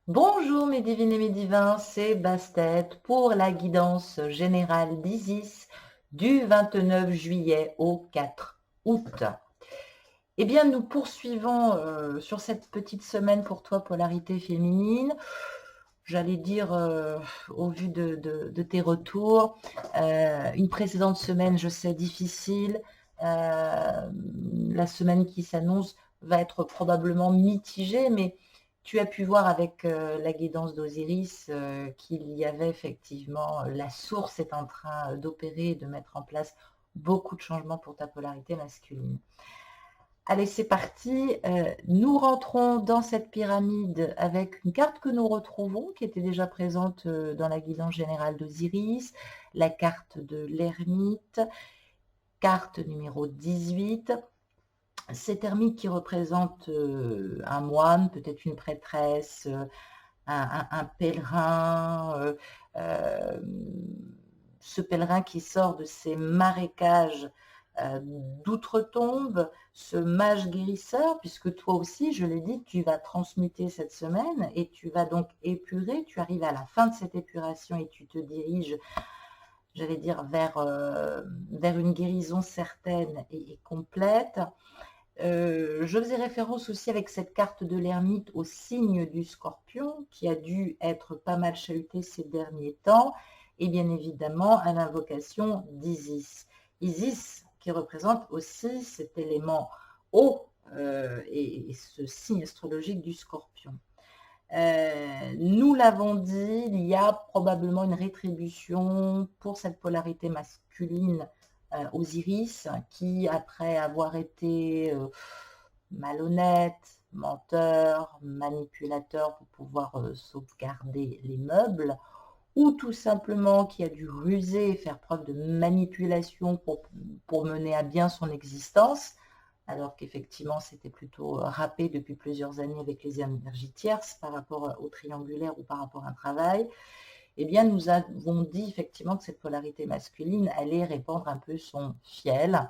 Bonjour mes divines et mes divins, c'est Bastet pour la guidance générale d'Isis du 29 juillet au 4 août. Eh bien, nous poursuivons sur cette petite semaine pour toi, polarité féminine. J'allais dire, au vu de tes retours, une précédente semaine, je sais, difficile. La semaine qui s'annonce va être probablement mitigée, mais tu as pu voir avec la guidance d'Osiris qu'il y avait effectivement, la source est en train d'opérer et de mettre en place beaucoup de changements pour ta polarité masculine. Allez, c'est parti. Nous rentrons dans cette pyramide avec une carte que nous retrouvons, qui était déjà présente dans la guidance générale d'Osiris, la carte de l'ermite, carte numéro 18. Cet ermite qui représente un moine, peut-être une prêtresse, un pèlerin, ce pèlerin qui sort de ces marécages d'outre-tombe, ce mage guérisseur, puisque toi aussi, je l'ai dit, tu vas transmuter cette semaine et tu vas donc épurer, tu arrives à la fin de cette épuration et tu te diriges, j'allais dire, vers une guérison certaine et complète. Je faisais référence aussi avec cette carte de l'ermite au signe du scorpion, qui a dû être pas mal chahuté ces derniers temps, et bien évidemment à l'invocation d'Isis. Isis qui représente aussi cet élément eau et ce signe astrologique du scorpion. Nous l'avons dit, il y a probablement une rétribution pour cette polarité masculine Osiris, qui, après avoir été malhonnête, menteur, manipulateur pour pouvoir sauvegarder les meubles, ou tout simplement qui a dû ruser et faire preuve de manipulation pour mener à bien son existence, alors qu'effectivement c'était plutôt râpé depuis plusieurs années avec les énergies tierces par rapport au triangulaire ou par rapport à un travail. Eh bien, nous avons dit effectivement que cette polarité masculine allait répandre un peu son fiel,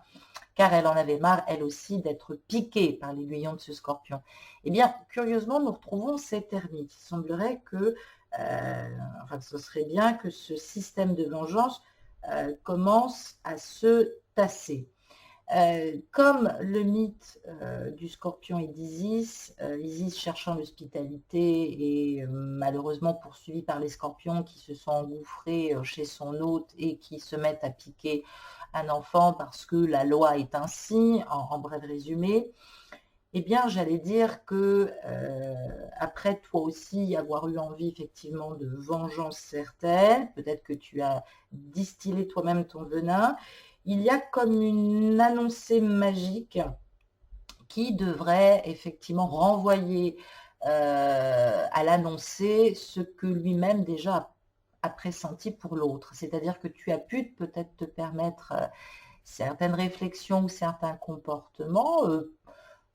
car elle en avait marre, elle aussi, d'être piquée par l'aiguillon de ce scorpion. Eh bien, curieusement, nous retrouvons cet ermite. Il semblerait que, enfin, ce serait bien que ce système de vengeance commence à se tasser. Comme le mythe du scorpion et d'Isis, Isis cherchant l'hospitalité et malheureusement poursuivi par les scorpions qui se sont engouffrés chez son hôte et qui se mettent à piquer un enfant parce que la loi est ainsi, en bref résumé, eh bien j'allais dire que après toi aussi avoir eu envie effectivement de vengeance certaine, peut-être que tu as distillé toi-même ton venin, il y a comme une annoncée magique qui devrait effectivement renvoyer à l'annoncé ce que lui-même déjà a pressenti pour l'autre. C'est-à-dire que tu as pu peut-être te permettre certaines réflexions ou certains comportements,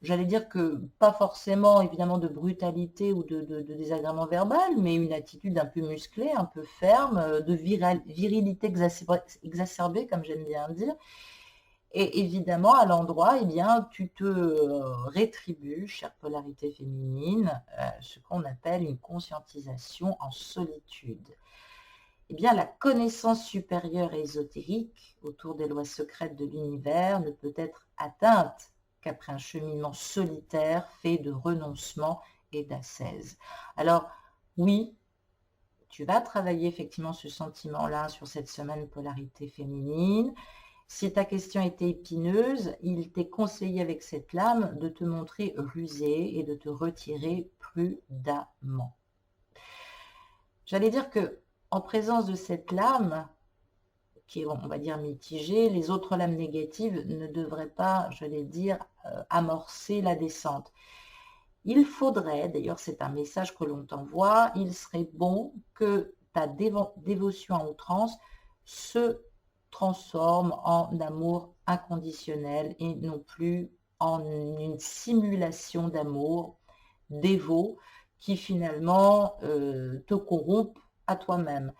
j'allais dire que pas forcément évidemment de brutalité ou de désagrément verbal, mais une attitude un peu musclée, un peu ferme, de virilité exacerbée, comme j'aime bien dire. Et évidemment, à l'endroit, eh bien, tu te rétribues, chère polarité féminine, ce qu'on appelle une conscientisation en solitude. Eh bien, la connaissance supérieure et ésotérique autour des lois secrètes de l'univers ne peut être atteinte qu'après un cheminement solitaire fait de renoncement et d'ascèse. Alors, oui, tu vas travailler effectivement ce sentiment-là sur cette semaine polarité féminine. Si ta question était épineuse, il t'est conseillé avec cette lame de te montrer rusé et de te retirer prudemment. J'allais dire que en présence de cette lame, qui est, on va dire, mitigée, les autres lames négatives ne devraient pas, j'allais dire, amorcer la descente. Il faudrait, d'ailleurs c'est un message que l'on t'envoie, il serait bon que ta dévotion à outrance se transforme en amour inconditionnel et non plus en une simulation d'amour dévot qui finalement te corrompt à toi-même.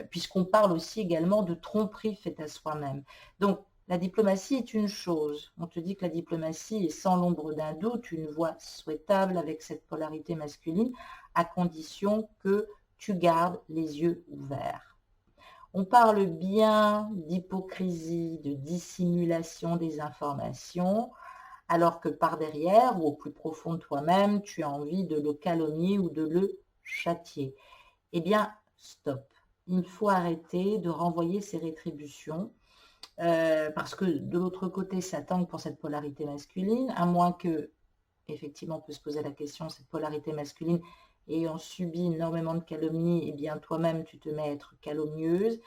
Puisqu'on parle aussi également de tromperie faite à soi-même. Donc, La diplomatie est une chose. On te dit que la diplomatie est sans l'ombre d'un doute une voie souhaitable avec cette polarité masculine, à condition que tu gardes les yeux ouverts. On parle bien d'hypocrisie, de dissimulation des informations, alors que par derrière, ou au plus profond de toi-même, tu as envie de le calomnier ou de le châtier. Eh bien, stop. Il faut arrêter de renvoyer ces rétributions, parce que de l'autre côté, ça tangue pour cette polarité masculine, à moins que, effectivement, on peut se poser la question, cette polarité masculine ayant subi énormément de calomnies, eh bien, toi-même, tu te mets à être calomnieuse.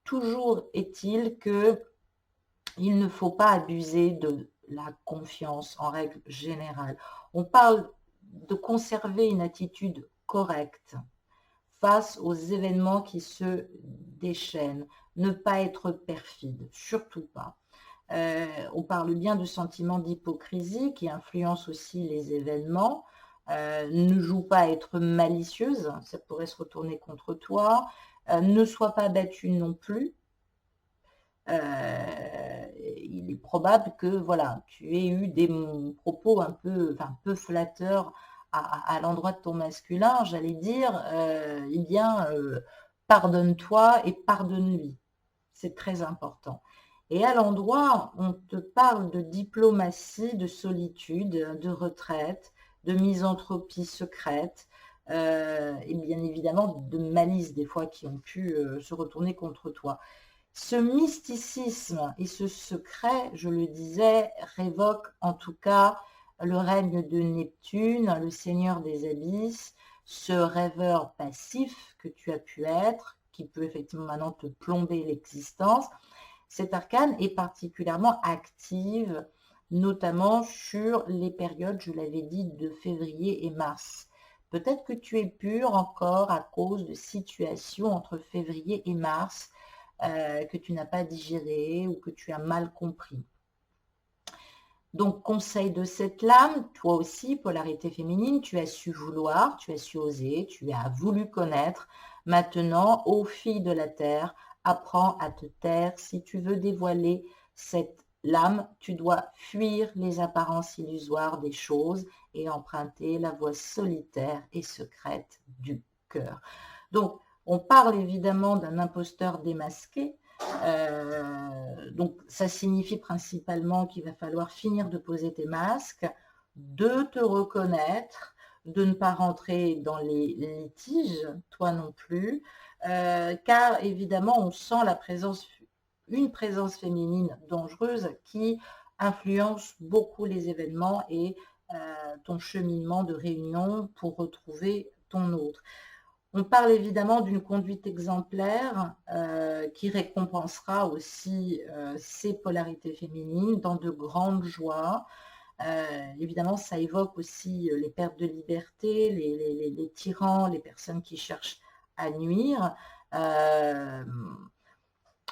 Toujours est-il que il ne faut pas abuser de la confiance en règle générale. On parle de conserver une attitude correcte face aux événements qui se déchaînent. Ne pas être perfide, surtout pas. On parle bien de sentiments d'hypocrisie qui influencent aussi les événements. Ne joue pas à être malicieuse, ça pourrait se retourner contre toi. Ne sois pas battue non plus. Il est probable que voilà, tu aies eu des propos un peu flatteurs à l'endroit de ton masculin, j'allais dire, eh bien, pardonne-toi et pardonne-lui. C'est très important. Et à l'endroit, on te parle de diplomatie, de solitude, de retraite, de misanthropie secrète, et bien évidemment de malice des fois qui ont pu se retourner contre toi. Ce mysticisme et ce secret, je le disais, révoquent en tout cas le règne de Neptune, le seigneur des abysses, ce rêveur passif que tu as pu être, qui peut effectivement maintenant te plomber l'existence. Cette arcane est particulièrement active, notamment sur les périodes, je l'avais dit, de février et mars. Peut-être que tu es pur encore à cause de situations entre février et mars, que tu n'as pas digéré ou que tu as mal compris. Donc, conseil de cette lame, toi aussi, polarité féminine, tu as su vouloir, tu as su oser, tu as voulu connaître. Maintenant, ô fille de la terre, apprends à te taire. Si tu veux dévoiler cette lame, tu dois fuir les apparences illusoires des choses et emprunter la voie solitaire et secrète du cœur. Donc, on parle évidemment d'un imposteur démasqué. Donc, ça signifie principalement qu'il va falloir finir de poser tes masques, de te reconnaître, de ne pas rentrer dans les litiges, toi non plus, car évidemment, on sent une présence féminine dangereuse qui influence beaucoup les événements et ton cheminement de réunion pour retrouver ton autre. On parle évidemment d'une conduite exemplaire qui récompensera aussi ces polarités féminines dans de grandes joies. Évidemment, ça évoque aussi les pertes de liberté, les tyrans, les personnes qui cherchent à nuire.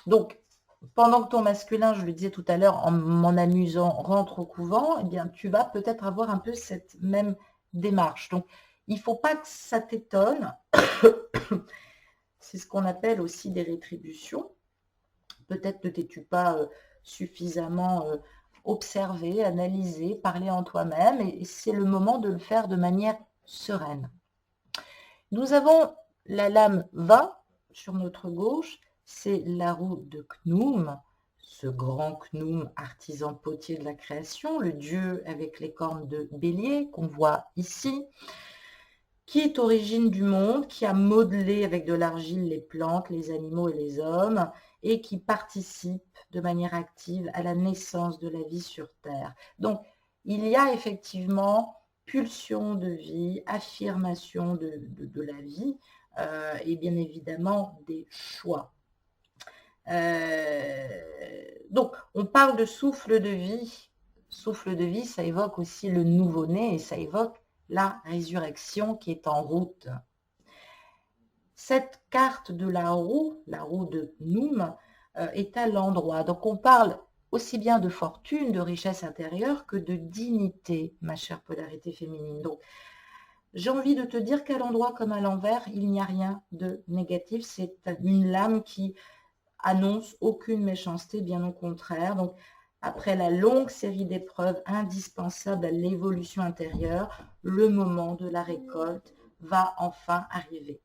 Donc, pendant que ton masculin, je le disais tout à l'heure, en m'en amusant, rentre au couvent, eh bien, tu vas peut-être avoir un peu cette même démarche. Donc, il ne faut pas que ça t'étonne. C'est ce qu'on appelle aussi des rétributions. Peut-être ne t'es-tu pas suffisamment observé, analysé, parlé en toi-même, et c'est le moment de le faire de manière sereine. Nous avons la lame 20 sur notre gauche, c'est la roue de Khnum, ce grand Khnum, artisan potier de la création, le dieu avec les cornes de bélier qu'on voit ici, qui est origine du monde, qui a modelé avec de l'argile les plantes, les animaux et les hommes, et qui participe de manière active à la naissance de la vie sur Terre. Donc, il y a effectivement pulsion de vie, affirmation de la vie, et bien évidemment des choix. Donc, on parle de souffle de vie. Souffle de vie, ça évoque aussi le nouveau-né et ça évoque la résurrection qui est en route. Cette carte de la roue de Noum, est à l'endroit. Donc on parle aussi bien de fortune, de richesse intérieure que de dignité, ma chère polarité féminine. Donc j'ai envie de te dire qu'à l'endroit comme à l'envers, il n'y a rien de négatif. C'est une lame qui annonce aucune méchanceté, bien au contraire. Donc, après la longue série d'épreuves indispensables à l'évolution intérieure, le moment de la récolte va enfin arriver.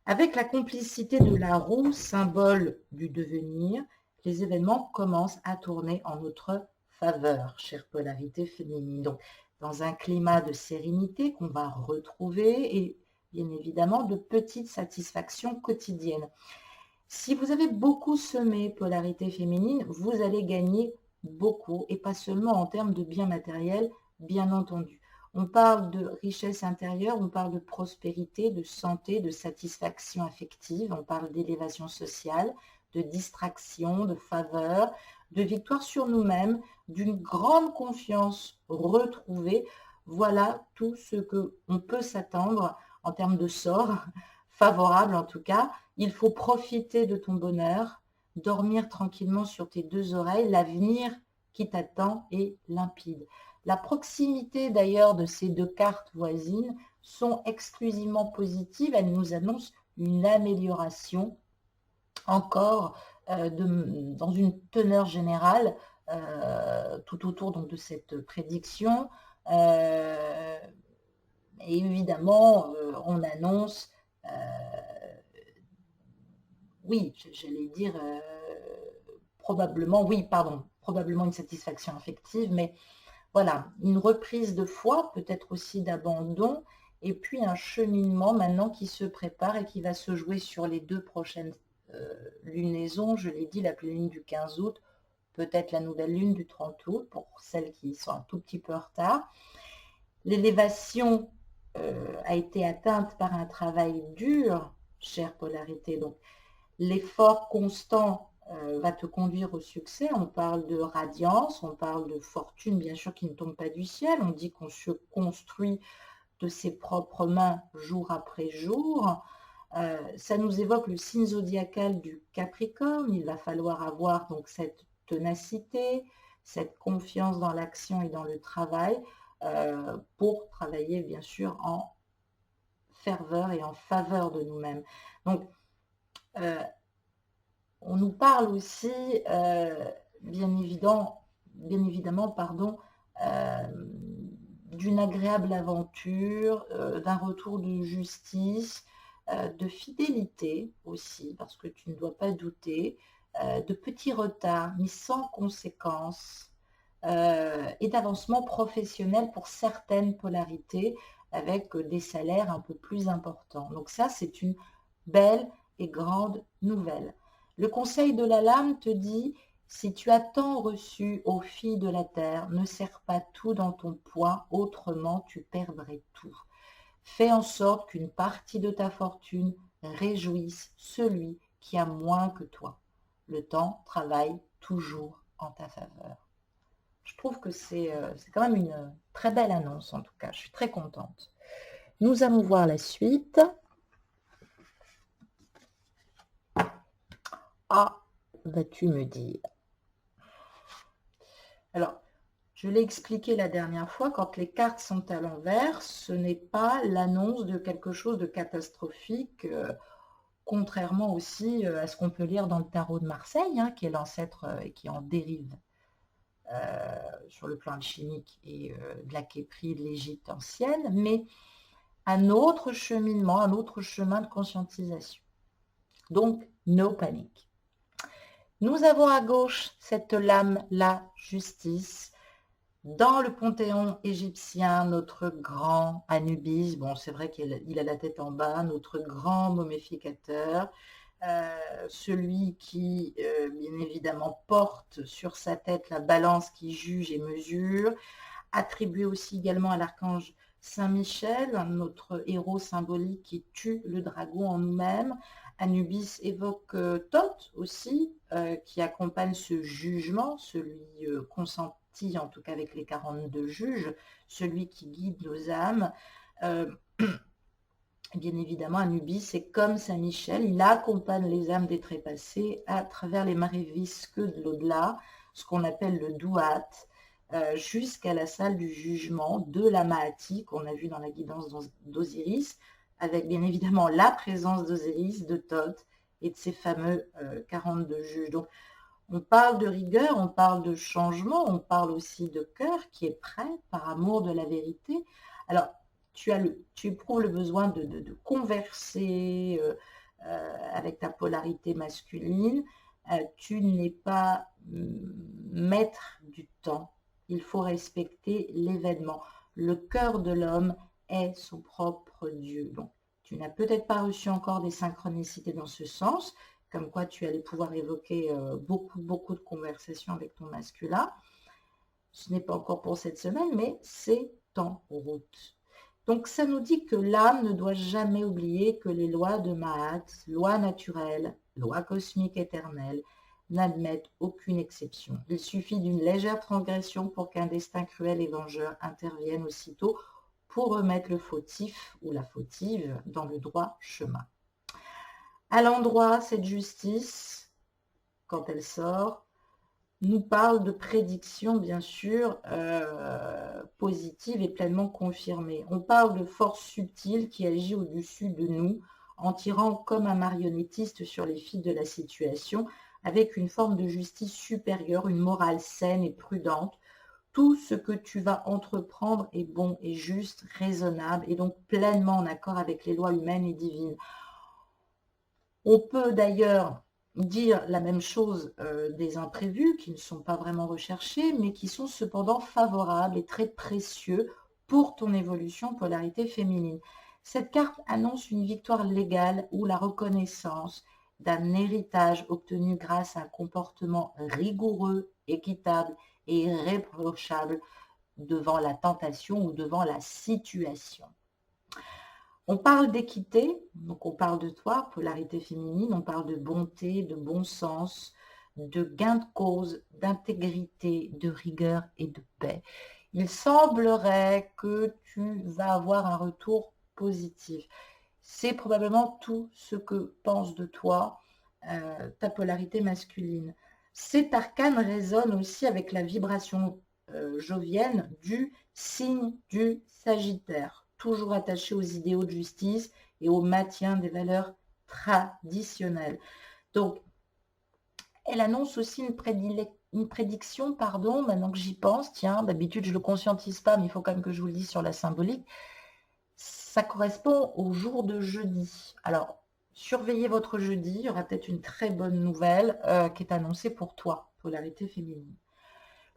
Avec la complicité de la roue, symbole du devenir, les événements commencent à tourner en notre faveur, chère polarité féminine. Donc, dans un climat de sérénité qu'on va retrouver et bien évidemment de petites satisfactions quotidiennes. Si vous avez beaucoup semé polarité féminine, vous allez gagner beaucoup et pas seulement en termes de biens matériels, bien entendu. On parle de richesse intérieure, on parle de prospérité, de santé, de satisfaction affective, on parle d'élévation sociale, de distraction, de faveur, de victoire sur nous-mêmes, d'une grande confiance retrouvée. Voilà tout ce qu'on peut s'attendre en termes de sort, favorable en tout cas. Il faut profiter de ton bonheur, dormir tranquillement sur tes deux oreilles. L'avenir qui t'attend est limpide. La proximité d'ailleurs de ces deux cartes voisines sont exclusivement positives. Elles nous annoncent une amélioration encore dans une teneur générale tout autour donc, de cette prédiction. Et évidemment, on annonce, oui, j'allais dire probablement une satisfaction affective, mais voilà, une reprise de foi, peut-être aussi d'abandon, et puis un cheminement maintenant qui se prépare et qui va se jouer sur les 2 prochaines lunaisons. Je l'ai dit, la pleine lune du 15 août, peut-être la nouvelle lune du 30 août, pour celles qui sont un tout petit peu en retard. L'élévation a été atteinte par un travail dur, chère polarité, donc l'effort constant va te conduire au succès. On parle de radiance, on parle de fortune, bien sûr, qui ne tombe pas du ciel. On dit qu'on se construit de ses propres mains jour après jour. Ça nous évoque le signe zodiacal du Capricorne. Il va falloir avoir donc cette ténacité, cette confiance dans l'action et dans le travail pour travailler, bien sûr, en ferveur et en faveur de nous-mêmes. Donc, on nous parle aussi, bien évidemment, d'une agréable aventure, d'un retour de justice, de fidélité aussi, parce que tu ne dois pas douter, de petits retards, mais sans conséquence, et d'avancement professionnel pour certaines polarités, avec des salaires un peu plus importants. Donc ça, c'est une belle et grande nouvelle. Le conseil de la lame te dit, si tu as tant reçu aux filles de la terre, ne serre pas tout dans ton poids, autrement tu perdrais tout. Fais en sorte qu'une partie de ta fortune réjouisse celui qui a moins que toi. Le temps travaille toujours en ta faveur. Je trouve que c'est quand même une très belle annonce en tout cas, je suis très contente. Nous allons voir la suite. Ah, vas-tu me dire? Alors, je l'ai expliqué la dernière fois, quand les cartes sont à l'envers, ce n'est pas l'annonce de quelque chose de catastrophique, contrairement aussi à ce qu'on peut lire dans le tarot de Marseille, hein, qui est l'ancêtre et qui en dérive sur le plan alchimique et de la Képri de l'Égypte ancienne, mais un autre cheminement, un autre chemin de conscientisation. Donc, no panique. Nous avons à gauche cette lame, la justice. Dans le panthéon égyptien, notre grand Anubis, bon c'est vrai qu'il a la tête en bas, notre grand momificateur, celui qui bien évidemment porte sur sa tête la balance qui juge et mesure, attribué aussi également à l'archange Saint-Michel, notre héros symbolique qui tue le dragon en nous-mêmes. Anubis évoque Thoth aussi, qui accompagne ce jugement, celui consenti en tout cas avec les 42 juges, celui qui guide nos âmes. Bien évidemment, Anubis est comme Saint-Michel, il accompagne les âmes des trépassés à travers les marées visqueuses de l'au-delà, ce qu'on appelle le Duat, jusqu'à la salle du jugement de la Mahati qu'on a vu dans la guidance d'Osiris, avec bien évidemment la présence d'Osiris, de Thoth et de ces fameux 42 juges. Donc, on parle de rigueur, on parle de changement, on parle aussi de cœur qui est prêt par amour de la vérité. Alors, tu éprouves le besoin de converser avec ta polarité masculine. Tu n'es pas maître du temps. Il faut respecter l'événement. Le cœur de l'homme est son propre Dieu. Donc, tu n'as peut-être pas reçu encore des synchronicités dans ce sens, comme quoi tu allais pouvoir évoquer beaucoup de conversations avec ton masculin. Ce n'est pas encore pour cette semaine, mais c'est en route. Donc ça nous dit que l'âme ne doit jamais oublier que les lois de Mahat, lois naturelles, lois cosmiques éternelles, n'admettent aucune exception. Il suffit d'une légère transgression pour qu'un destin cruel et vengeur intervienne aussitôt pour remettre le fautif ou la fautive dans le droit chemin. À l'endroit, cette justice, quand elle sort, nous parle de prédictions, bien sûr, positives et pleinement confirmées. On parle de force subtile qui agit au-dessus de nous, en tirant comme un marionnettiste sur les fils de la situation, avec une forme de justice supérieure, une morale saine et prudente. Tout ce que tu vas entreprendre est bon et juste, raisonnable, et donc pleinement en accord avec les lois humaines et divines. On peut d'ailleurs dire la même chose des imprévus qui ne sont pas vraiment recherchés, mais qui sont cependant favorables et très précieux pour ton évolution polarité féminine. Cette carte annonce une victoire légale ou la reconnaissance d'un héritage obtenu grâce à un comportement rigoureux, équitable et irréprochable devant la tentation ou devant la situation. On parle d'équité, donc on parle de toi, polarité féminine, on parle de bonté, de bon sens, de gain de cause, d'intégrité, de rigueur et de paix. Il semblerait que tu vas avoir un retour positif. C'est probablement tout ce que pense de toi ta polarité masculine. Cet arcane résonne aussi avec la vibration jovienne du signe du Sagittaire, toujours attaché aux idéaux de justice et au maintien des valeurs traditionnelles. Donc, elle annonce aussi une prédiction, maintenant que j'y pense, tiens, d'habitude je ne le conscientise pas, mais il faut quand même que je vous le dise sur la symbolique, ça correspond au jour de jeudi. Alors, surveillez votre jeudi, il y aura peut-être une très bonne nouvelle qui est annoncée pour toi, polarité féminine.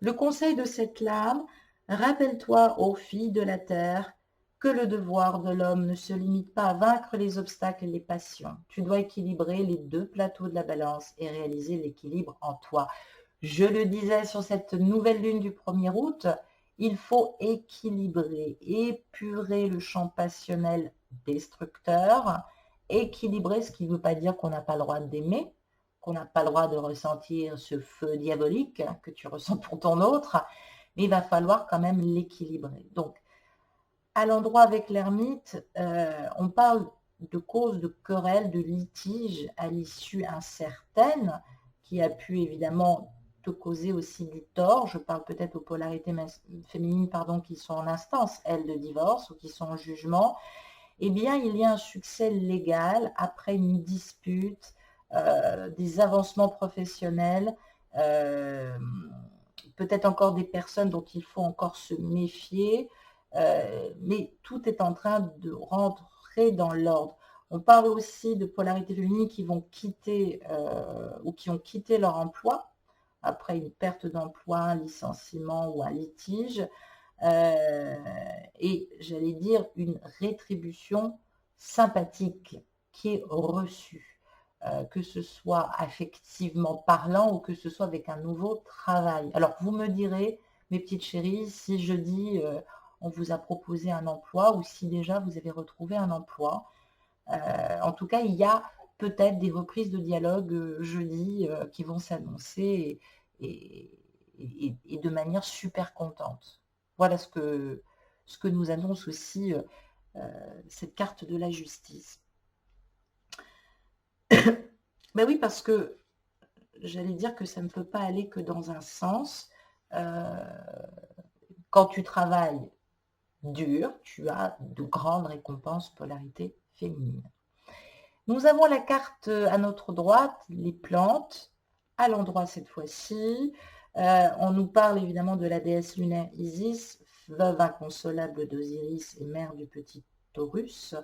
Le conseil de cette lame, rappelle-toi, ô fille de la terre, que le devoir de l'homme ne se limite pas à vaincre les obstacles et les passions. Tu dois équilibrer les deux plateaux de la balance et réaliser l'équilibre en toi. Je le disais sur cette nouvelle lune du 1er août, il faut équilibrer, épurer le champ passionnel destructeur, équilibrer, ce qui ne veut pas dire qu'on n'a pas le droit d'aimer, qu'on n'a pas le droit de ressentir ce feu diabolique que tu ressens pour ton autre, mais il va falloir quand même l'équilibrer. Donc, à l'endroit avec l'ermite, on parle de causes de querelles, de litiges à l'issue incertaine, qui a pu évidemment te causer aussi du tort. Je parle peut-être aux polarités féminines qui sont en instance, elles, de divorce ou qui sont en jugement. Eh bien, il y a un succès légal après une dispute, des avancements professionnels, peut-être encore des personnes dont il faut encore se méfier, mais tout est en train de rentrer dans l'ordre. On parle aussi de polarités féminines qui vont quitter ou qui ont quitté leur emploi après une perte d'emploi, un licenciement ou un litige, et j'allais dire une rétribution sympathique qui est reçue, que ce soit affectivement parlant ou que ce soit avec un nouveau travail. Alors vous me direz, mes petites chéries, si je dis on vous a proposé un emploi ou si déjà vous avez retrouvé un emploi. En tout cas, il y a peut-être des reprises de dialogue jeudi qui vont s'annoncer et de manière super contente. Voilà ce que nous annonce aussi cette carte de la justice. Ben oui, parce que j'allais dire que ça ne peut pas aller que dans un sens. Quand tu travailles dur, tu as de grandes récompenses polarité féminine. Nous avons la carte à notre droite, les plantes, à l'endroit cette fois-ci. On nous parle évidemment de la déesse lunaire Isis, veuve inconsolable d'Osiris et mère du petit Taurus.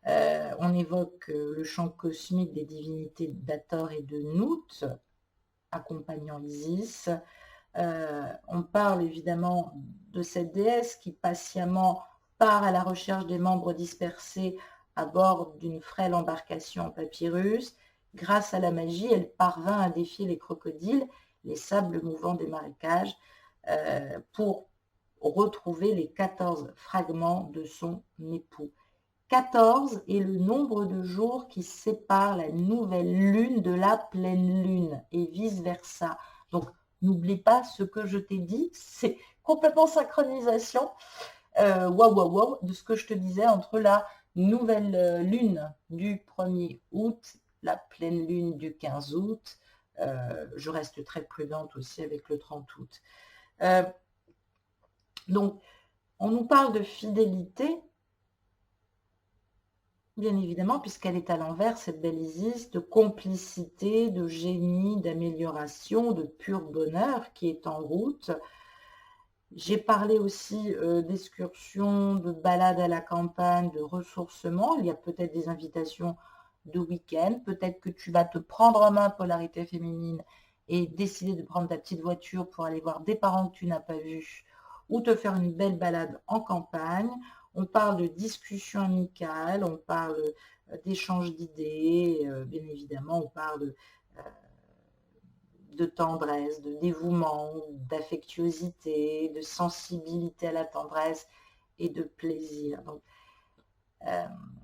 On évoque le chant cosmique des divinités d'Hathor et de Nout, accompagnant Isis. On parle évidemment de cette déesse qui patiemment part à la recherche des membres dispersés à bord d'une frêle embarcation en papyrus. Grâce à la magie, elle parvint à défier les crocodiles, les sables mouvants des marécages, pour retrouver les 14 fragments de son époux. 14 est le nombre de jours qui séparent la nouvelle lune de la pleine lune et vice-versa. Donc, n'oublie pas ce que je t'ai dit, c'est complètement synchronisation, de ce que je te disais entre la nouvelle lune du 1er août, la pleine lune du 15 août. Je reste très prudente aussi avec le 30 août. Donc, on nous parle de fidélité, bien évidemment, puisqu'elle est à l'envers, cette belle Isis, de complicité, de génie, d'amélioration, de pur bonheur qui est en route. J'ai parlé aussi d'excursions, de balades à la campagne, de ressourcement. Il y a peut-être des invitations de week-end. Peut-être que tu vas te prendre en main polarité féminine et décider de prendre ta petite voiture pour aller voir des parents que tu n'as pas vus ou te faire une belle balade en campagne. On parle de discussion amicale, on parle d'échange d'idées, bien évidemment, on parle de tendresse, de dévouement, d'affectuosité, de sensibilité à la tendresse et de plaisir. Donc,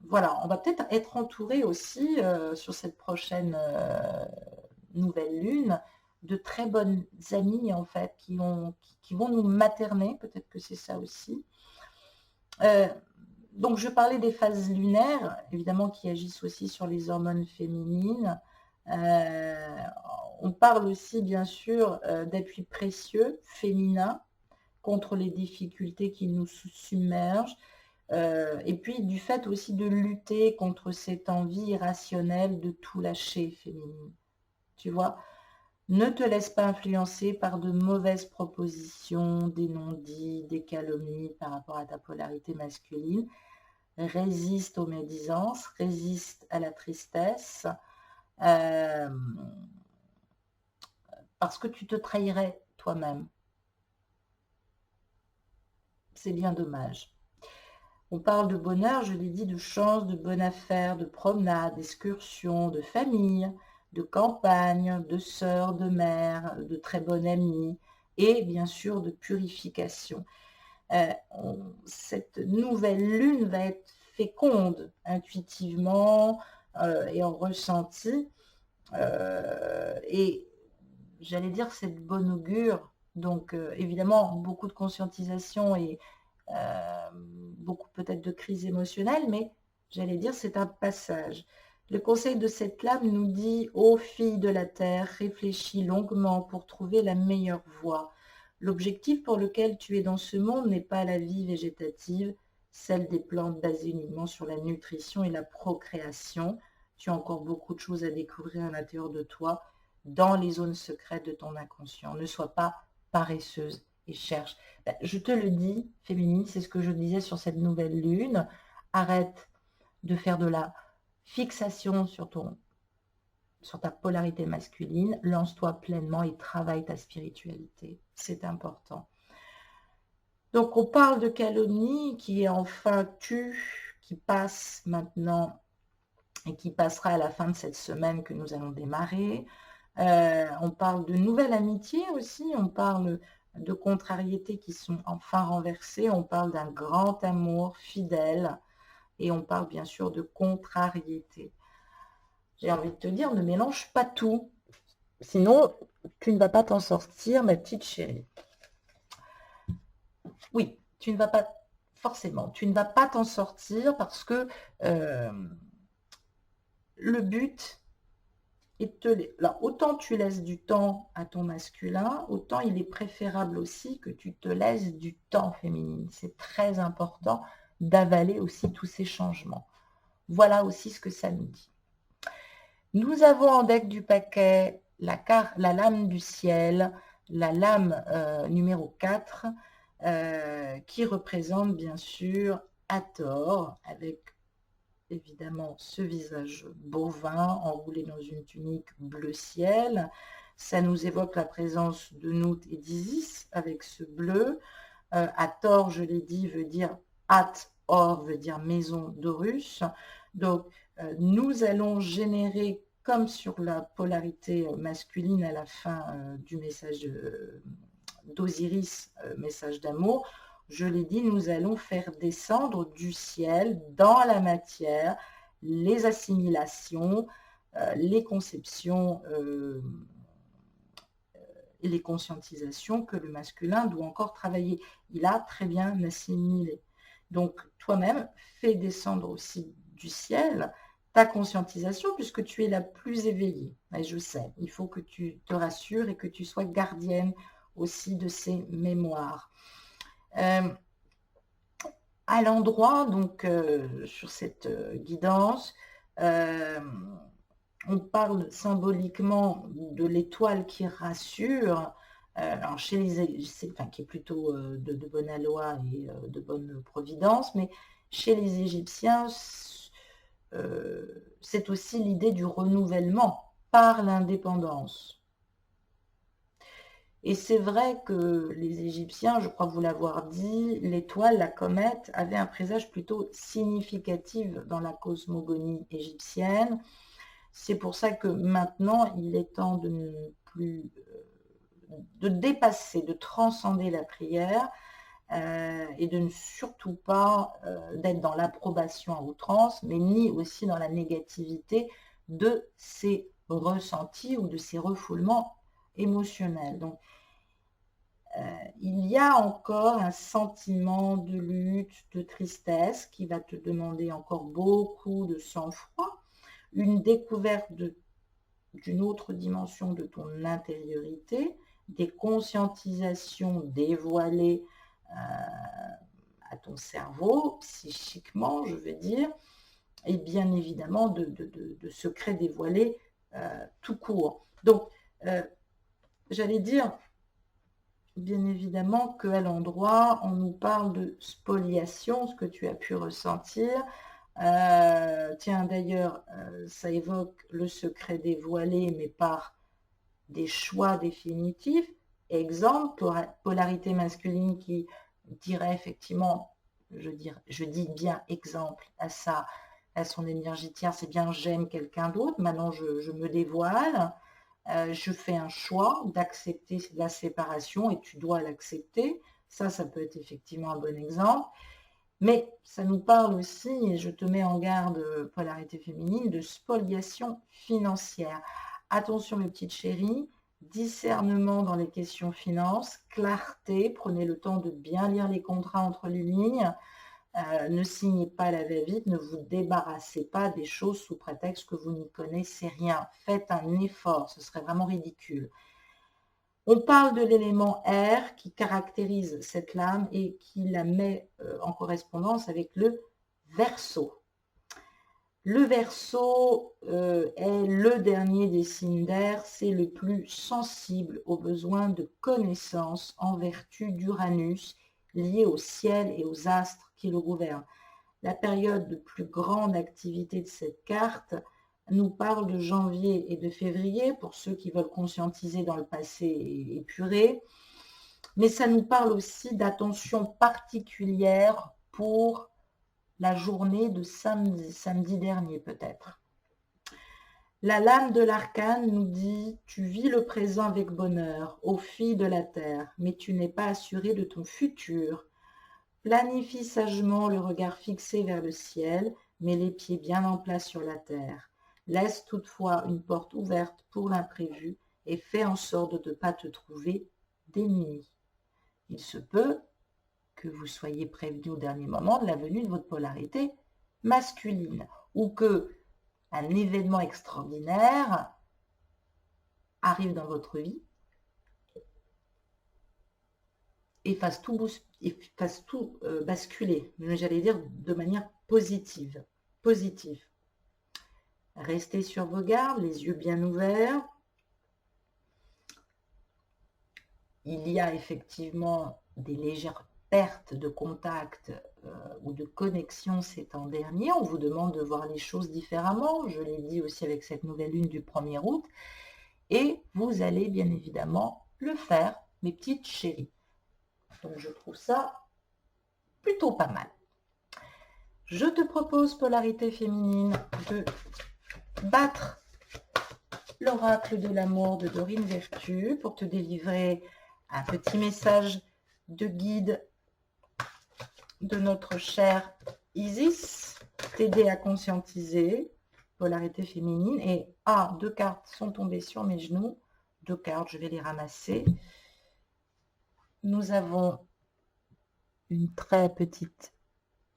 voilà, on va peut-être être entouré aussi sur cette prochaine nouvelle lune de très bonnes amies en fait qui vont nous materner, peut-être que c'est ça aussi. Donc je parlais des phases lunaires, évidemment qui agissent aussi sur les hormones féminines. On parle aussi bien sûr d'appui précieux féminin contre les difficultés qui nous submergent. Et puis du fait aussi de lutter contre cette envie irrationnelle de tout lâcher féminine. Tu vois, ne te laisse pas influencer par de mauvaises propositions, des non-dits, des calomnies par rapport à ta polarité masculine. Résiste aux médisances, résiste à la tristesse, parce que tu te trahirais toi-même. C'est bien dommage. On parle de bonheur, je l'ai dit, de chance, de bonne affaire, de promenade, d'excursion, de famille, de campagne, de sœur, de mère, de très bonne amie et bien sûr de purification. Cette nouvelle lune va être féconde intuitivement et en ressenti. Et j'allais dire c'est de bon augure. Donc évidemment, beaucoup de conscientisation et beaucoup peut-être de crise émotionnelle, mais j'allais dire c'est un passage. Le conseil de cette lame nous dit « Ô filles de la terre, réfléchis longuement pour trouver la meilleure voie. L'objectif pour lequel tu es dans ce monde n'est pas la vie végétative, celle des plantes basées uniquement sur la nutrition et la procréation. Tu as encore beaucoup de choses à découvrir à l'intérieur de toi, dans les zones secrètes de ton inconscient. Ne sois pas paresseuse et cherche. » Je te le dis, féminine, c'est ce que je disais sur cette nouvelle lune. Arrête de faire de la fixation sur ta polarité masculine, lance-toi pleinement et travaille ta spiritualité. C'est important. Donc, on parle de calomnie qui est enfin qui passe maintenant et qui passera à la fin de cette semaine que nous allons démarrer. On parle de nouvelles amitiés aussi, on parle de contrariétés qui sont enfin renversées, on parle d'un grand amour fidèle et on parle bien sûr de contrariété. J'ai envie de te dire, ne mélange pas tout. Sinon, tu ne vas pas t'en sortir, ma petite chérie. Oui, tu ne vas pas, forcément, tu ne vas pas t'en sortir parce que le but est alors, autant tu laisses du temps à ton masculin, autant il est préférable aussi que tu te laisses du temps féminine. C'est très important d'avaler aussi tous ces changements. Voilà aussi ce que ça nous dit. Nous avons en deck du paquet la lame du ciel, la lame numéro 4, qui représente bien sûr Hathor, avec évidemment ce visage bovin enroulé dans une tunique bleu ciel. Ça nous évoque la présence de Nout et d'Isis avec ce bleu. Hathor, je l'ai dit, veut dire Hath-Or, veut dire maison d'Horus. Donc, nous allons générer, comme sur la polarité masculine à la fin du message d'Osiris, message d'amour, je l'ai dit, nous allons faire descendre du ciel dans la matière les assimilations, les conceptions et les conscientisations que le masculin doit encore travailler. Il a très bien assimilé. Donc, toi-même, fais descendre aussi du ciel ta conscientisation puisque tu es la plus éveillée. Et je sais, il faut que tu te rassures et que tu sois gardienne aussi de ces mémoires. À l'endroit, donc, sur cette guidance, on parle symboliquement de l'étoile qui rassure, alors chez qui est plutôt de bonne aloi et de bonne providence, mais chez les Égyptiens, c'est aussi l'idée du renouvellement par l'indépendance. Et c'est vrai que les Égyptiens, je crois vous l'avoir dit, l'étoile, la comète, avait un présage plutôt significatif dans la cosmogonie égyptienne. C'est pour ça que maintenant, il est temps de ne plus de dépasser, de transcender la prière et de ne surtout pas d'être dans l'approbation à outrance, mais ni aussi dans la négativité de ces ressentis ou de ces refoulements émotionnels. Donc, il y a encore un sentiment de lutte, de tristesse qui va te demander encore beaucoup de sang-froid, une découverte d'une autre dimension de ton intériorité, des conscientisations dévoilées à ton cerveau, psychiquement, je veux dire, et bien évidemment de secrets dévoilés tout court. Donc, j'allais dire, bien évidemment qu'à l'endroit, on nous parle de spoliation, ce que tu as pu ressentir. Tiens, d'ailleurs, ça évoque le secret dévoilé, mais par des choix définitifs. Exemple, polarité masculine qui dirait effectivement, je dis bien exemple à ça, à son énergie tierce, c'est bien j'aime quelqu'un d'autre, maintenant je me dévoile. Je fais un choix d'accepter la séparation et tu dois l'accepter. Ça peut être effectivement un bon exemple. Mais ça nous parle aussi, et je te mets en garde, polarité féminine, de spoliation financière. Attention mes petites chéries, discernement dans les questions finances, clarté, prenez le temps de bien lire les contrats entre les lignes. Ne signez pas la va-vite, ne vous débarrassez pas des choses sous prétexte que vous n'y connaissez rien. Faites un effort, ce serait vraiment ridicule. On parle de l'élément air qui caractérise cette lame et qui la met en correspondance avec le Verseau. Le Verseau est le dernier des signes d'air, c'est le plus sensible aux besoins de connaissance en vertu d'Uranus, lié au ciel et aux astres qui le gouvernent. La période de plus grande activité de cette carte nous parle de janvier et de février, pour ceux qui veulent conscientiser dans le passé et épurer, mais ça nous parle aussi d'attention particulière pour la journée de samedi dernier peut-être. La lame de l'arcane nous dit « Tu vis le présent avec bonheur, ô fille de la terre, mais tu n'es pas assurée de ton futur. Planifie sagement le regard fixé vers le ciel, mais les pieds bien en place sur la terre. Laisse toutefois une porte ouverte pour l'imprévu et fais en sorte de ne pas te trouver démunie. Il se peut que vous soyez prévenu au dernier moment de la venue de votre polarité masculine ou que un événement extraordinaire arrive dans votre vie et fasse tout basculer, mais j'allais dire de manière positive. Restez sur vos gardes, les yeux bien ouverts. Il y a effectivement des légères pertes de contact ou de connexion ces temps derniers. On vous demande de voir les choses différemment. Je l'ai dit aussi avec cette nouvelle lune du 1er août. Et vous allez bien évidemment le faire, mes petites chéries. Donc je trouve ça plutôt pas mal. Je te propose, polarité féminine, de battre l'oracle de l'amour de Dorine Vertu pour te délivrer un petit message de guide de notre chère Isis, t'aider à conscientiser, polarité féminine. Et 2 cartes sont tombées sur mes genoux. 2 cartes, je vais les ramasser. Nous avons une très petite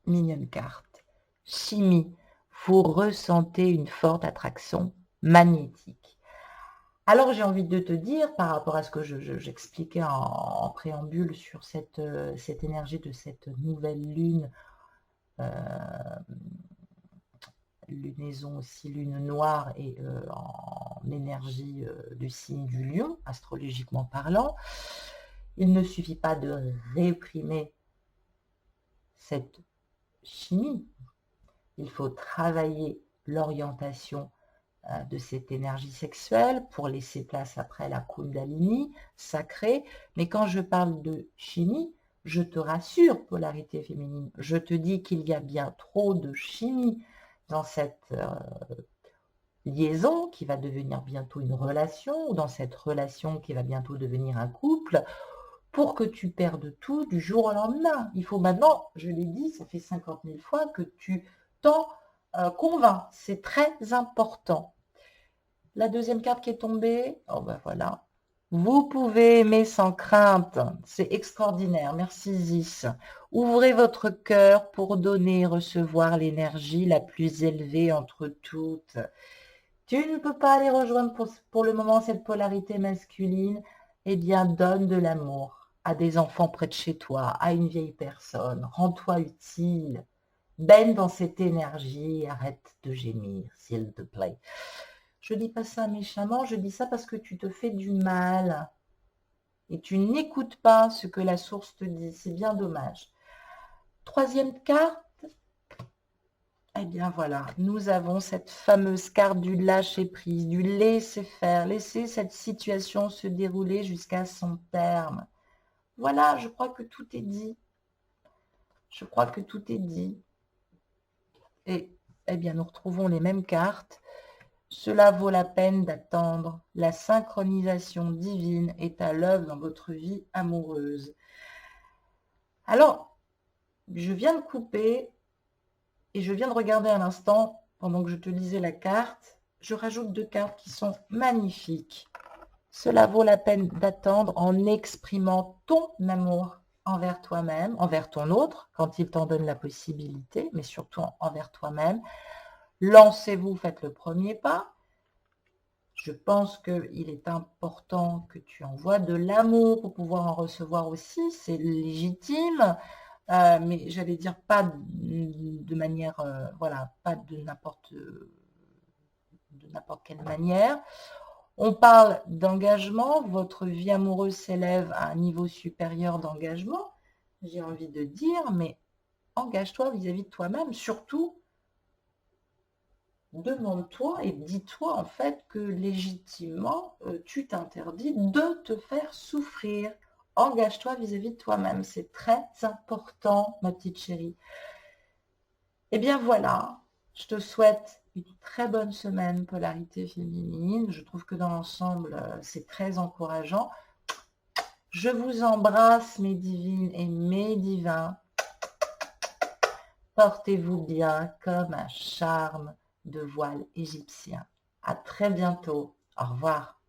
mignonne carte. Chimie, vous ressentez une forte attraction magnétique. Alors j'ai envie de te dire, par rapport à ce que j'expliquais en préambule sur cette énergie de cette nouvelle lune, lunaison aussi, lune noire et en énergie du signe du lion, astrologiquement parlant, il ne suffit pas de réprimer cette chimie, il faut travailler l'orientation de cette énergie sexuelle pour laisser place après la Kundalini sacrée. Mais quand je parle de chimie, je te rassure, polarité féminine, je te dis qu'il y a bien trop de chimie dans cette liaison qui va devenir bientôt une relation, ou dans cette relation qui va bientôt devenir un couple, pour que tu perdes tout du jour au lendemain. Il faut maintenant, je l'ai dit, ça fait 50 000 fois que tu t'en convaincs. C'est très important. La deuxième carte qui est tombée, oh ben voilà. Vous pouvez aimer sans crainte. C'est extraordinaire. Merci Isis. Ouvrez votre cœur pour donner et recevoir l'énergie la plus élevée entre toutes. Tu ne peux pas aller rejoindre pour le moment cette polarité masculine. Eh bien, donne de l'amour à des enfants près de chez toi, à une vieille personne. Rends-toi utile. Baigne dans cette énergie. Arrête de gémir, s'il te plaît. Je ne dis pas ça méchamment, je dis ça parce que tu te fais du mal. Et tu n'écoutes pas ce que la source te dit. C'est bien dommage. Troisième carte. Eh bien voilà, nous avons cette fameuse carte du lâcher-prise, du laisser-faire, laisser cette situation se dérouler jusqu'à son terme. Voilà, je crois que tout est dit. Je crois que tout est dit. Et eh bien, nous retrouvons les mêmes cartes. Cela vaut la peine d'attendre. La synchronisation divine est à l'œuvre dans votre vie amoureuse. Alors, je viens de couper et je viens de regarder un instant, pendant que je te lisais la carte, je rajoute 2 cartes qui sont magnifiques. Cela vaut la peine d'attendre en exprimant ton amour envers toi-même, envers ton autre, quand il t'en donne la possibilité, mais surtout envers toi-même. Lancez-vous, faites le premier pas. Je pense qu'il est important que tu envoies de l'amour pour pouvoir en recevoir aussi, c'est légitime. Mais j'allais dire pas de manière, voilà, pas de n'importe quelle manière. On parle d'engagement, votre vie amoureuse s'élève à un niveau supérieur d'engagement, j'ai envie de dire, mais engage-toi vis-à-vis de toi-même, surtout demande-toi et dis-toi en fait que légitimement, tu t'interdis de te faire souffrir. Engage-toi vis-à-vis de toi-même, c'est très important, ma petite chérie. Eh bien voilà, je te souhaite une très bonne semaine, polarité féminine. Je trouve que dans l'ensemble, c'est très encourageant. Je vous embrasse, mes divines et mes divins. Portez-vous bien comme un charme de voile égyptien. À très bientôt. Au revoir.